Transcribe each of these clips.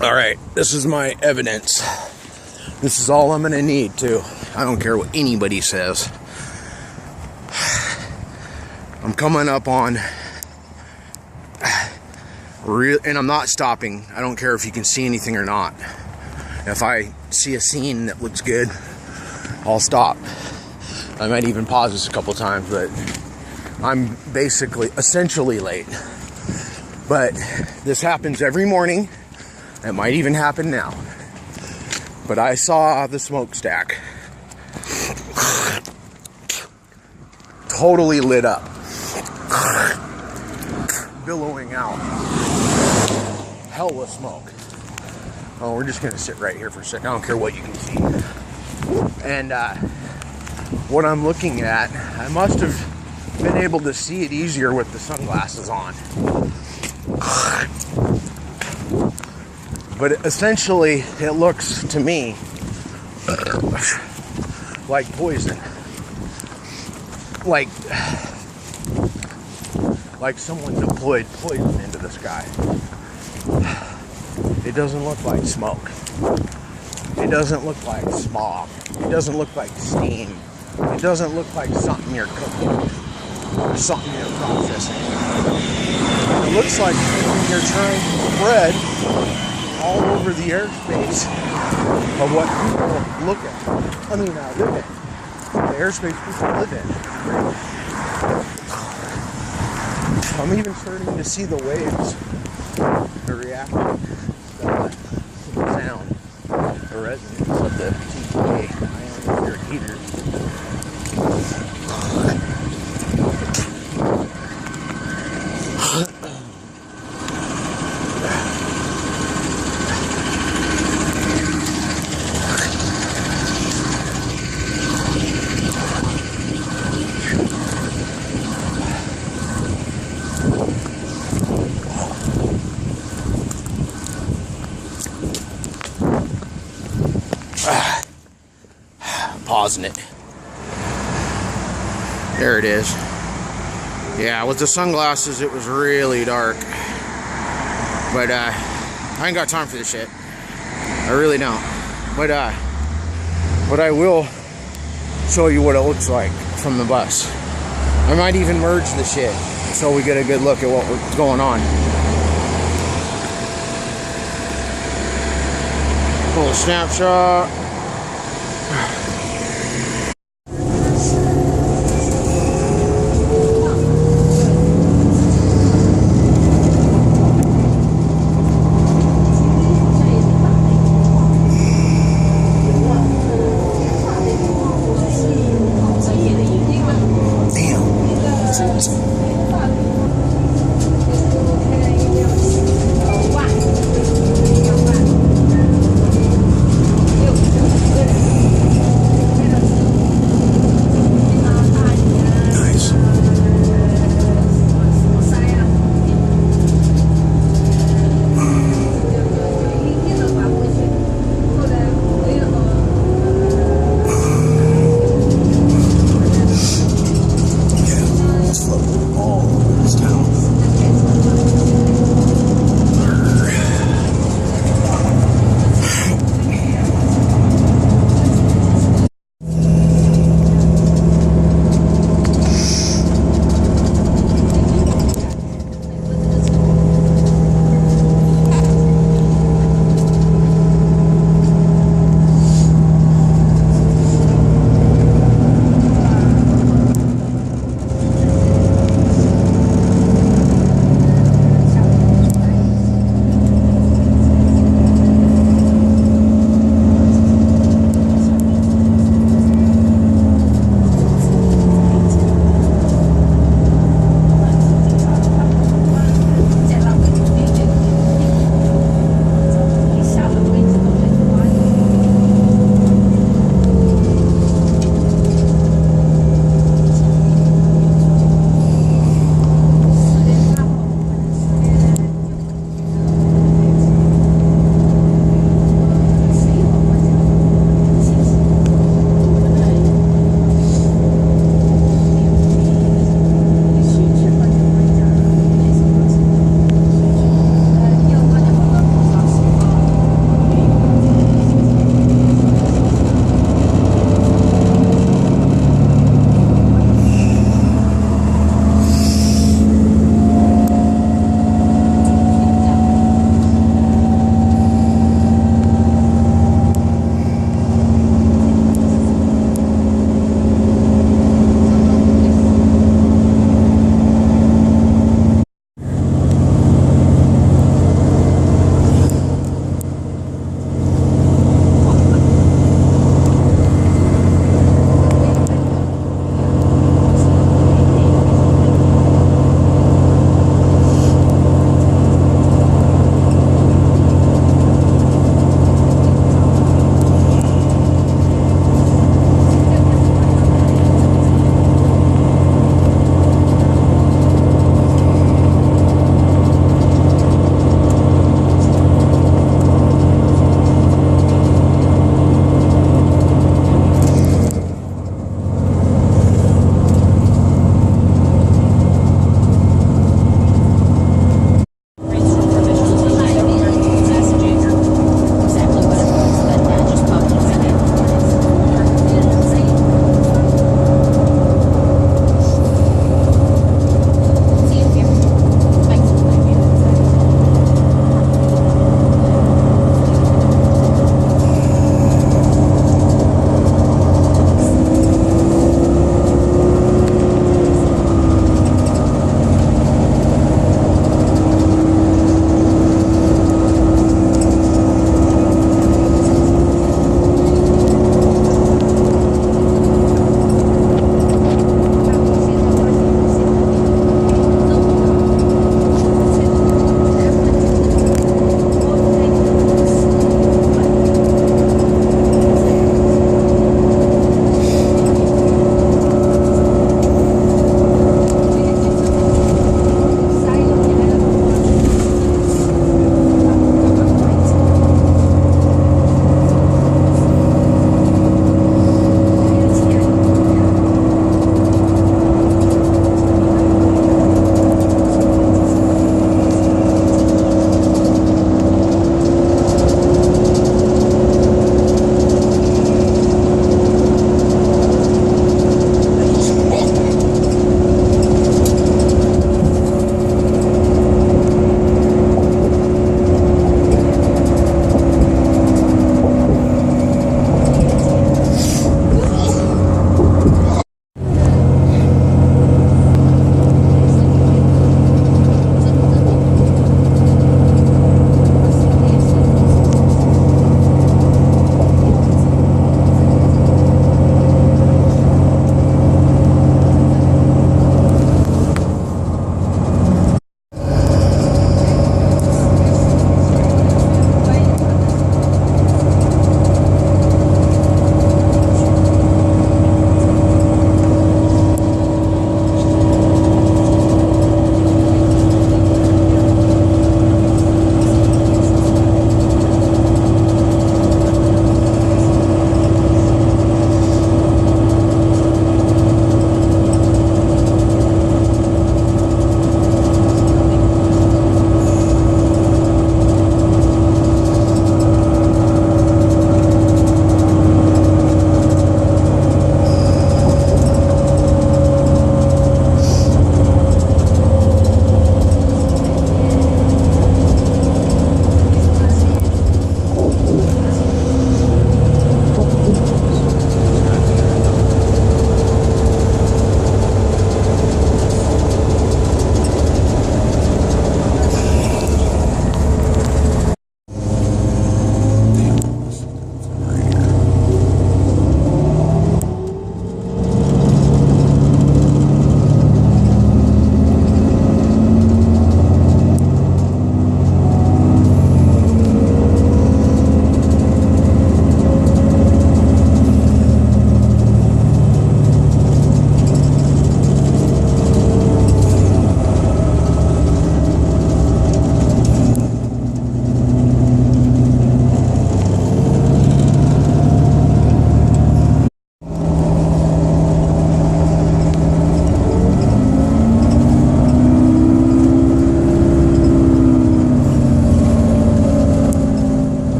All right, this is my evidence. This is all I'm gonna need too. I don't care what anybody says. I'm coming up on and I'm not stopping. I don't care if you can see anything or not. If I see a scene that looks good, I'll stop. I might even pause this a couple times, but I'm essentially late. But this happens every morning. It might even happen now. But I saw the smokestack totally lit up, billowing out, hella smoke. Oh, we're just gonna sit right here for a second. I don't care what you can see. And what I'm looking at, I must have been able to see it easier with the sunglasses on. But essentially, it looks to me like poison. Like someone deployed poison into the sky. It doesn't look like smoke. It doesn't look like smog. It doesn't look like steam. It doesn't look like something you're cooking or something you're processing. It looks like you're trying to spread all over the airspace of what people look at. I mean, live in. The airspace people live in. I'm even starting to see the waves, the reaction, the sound, the resonance of the TPA ionosphere heaters. Pausing it. There it is. Yeah, with the sunglasses it was really dark. But I ain't got time for this shit. I really don't. But I will show you what it looks like from the bus. I might even merge the shit so we get a good look at what's going on. Little snapshot.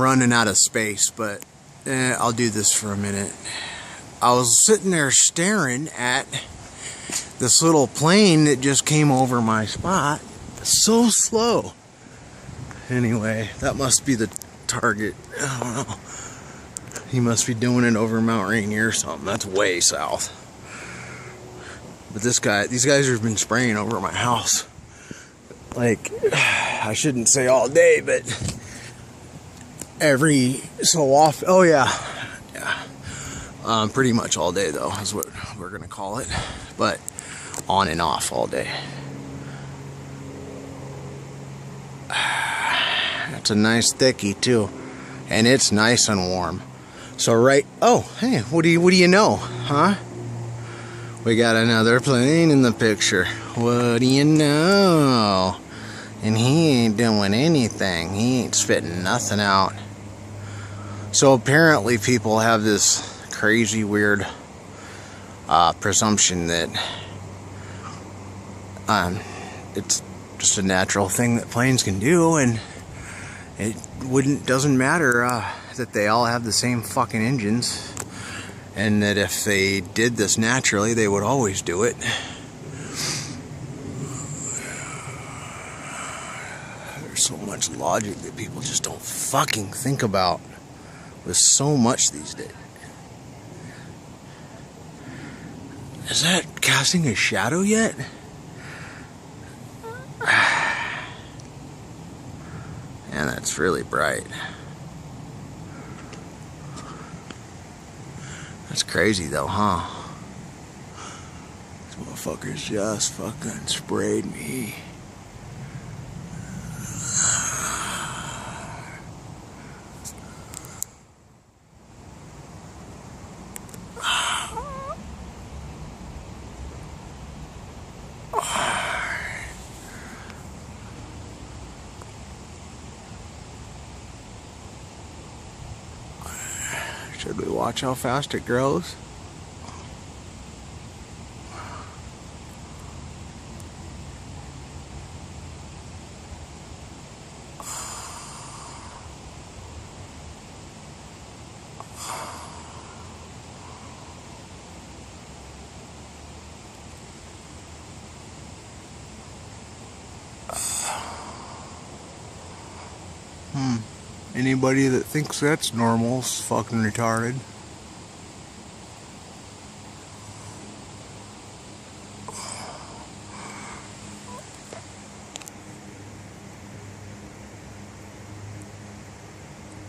running out of space, but I'll do this for a minute. I was sitting there staring at this little plane that just came over my spot. So slow. Anyway, that must be the target. I don't know. He must be doing it over Mount Rainier or something. That's way south. But these guys have been spraying over my house. Like, I shouldn't say all day, but every so often. Oh yeah. Pretty much all day though, is what we're gonna call it. But on and off all day. It's a nice thickie too, and it's nice and warm. So oh hey, what do you know, huh? We got another plane in the picture. What do you know? And he ain't doing anything. He ain't spitting nothing out. So apparently people have this crazy weird presumption that it's just a natural thing that planes can do, and it doesn't matter that they all have the same fucking engines, and that if they did this naturally they would always do it. There's so much logic that people just don't fucking think about with so much these days. Is that casting a shadow yet? And that's really bright. That's crazy though, huh? These motherfuckers just fucking sprayed me. Should we watch how fast it grows? Anybody that thinks that's normal is fucking retarded.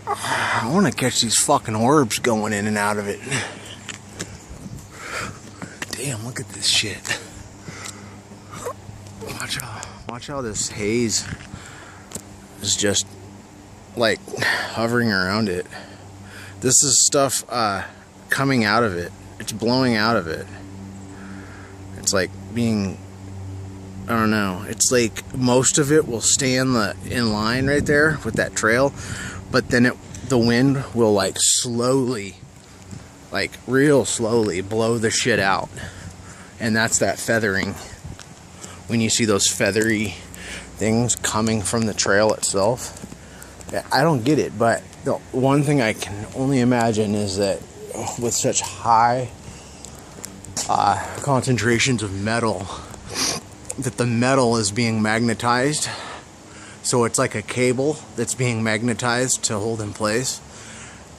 I want to catch these fucking orbs going in and out of it. Damn, look at this shit. Watch how this haze is just like hovering around it. This is stuff coming out of it. It's blowing out of it. It's like being, I don't know, it's like most of it will stay in line right there with that trail, but then the wind will like slowly, like real slowly blow the shit out. And that's that feathering. When you see those feathery things coming from the trail itself, I don't get it, but the one thing I can only imagine is that with such high concentrations of metal, that the metal is being magnetized. So it's like a cable that's being magnetized to hold in place,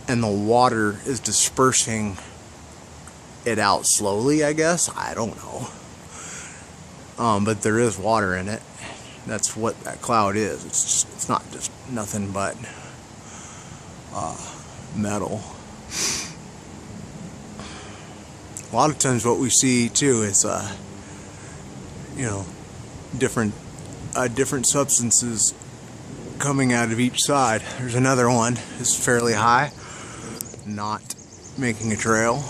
and the water is dispersing it out slowly, I guess. I don't know. But there is water in it. That's what that cloud is. It's not just nothing but metal. A lot of times what we see too is different substances coming out of each side. There's another one. It's fairly high, not making a trail.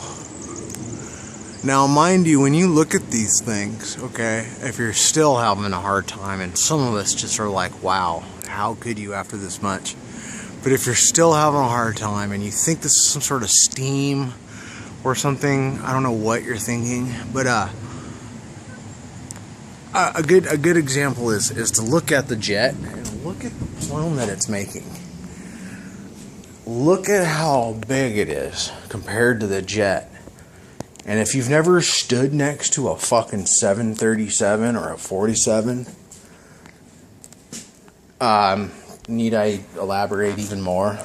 Now, mind you, when you look at these things, okay, if you're still having a hard time, and some of us just are like, wow, how could you after this much? But if you're still having a hard time and you think this is some sort of steam or something, I don't know what you're thinking, but a good example is to look at the jet and look at the plume that it's making. Look at how big it is compared to the jet. And if you've never stood next to a fucking 737 or a 47, need I elaborate even more?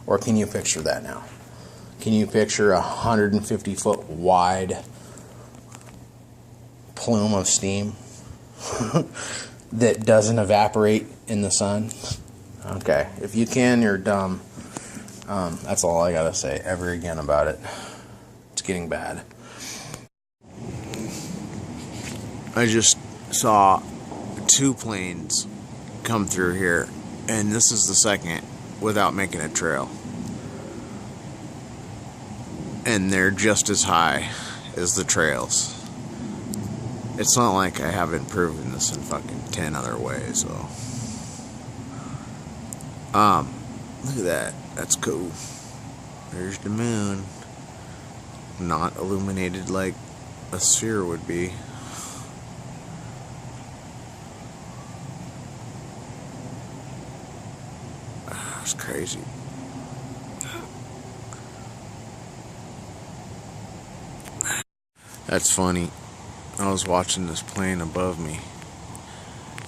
Or can you picture that now? Can you picture a 150-foot wide plume of steam that doesn't evaporate in the sun? Okay, if you can, you're dumb. That's all I gotta say ever again about it. It's getting bad. I just saw 2 planes come through here, and this is the second without making a trail. And they're just as high as the trails. It's not like I haven't proven this in fucking 10 other ways, though. Look at that. That's cool. There's the moon. Not illuminated like a sphere would be. It's crazy. That's funny. I was watching this plane above me,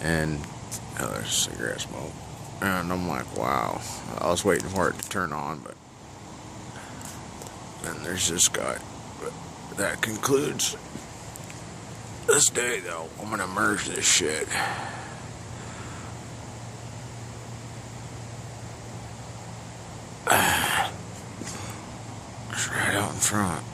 and there's cigarette smoke, and I'm like, wow. I was waiting for it to turn on, but then there's this guy. But that concludes this day, though. I'm gonna merge this shit. It's right out in front.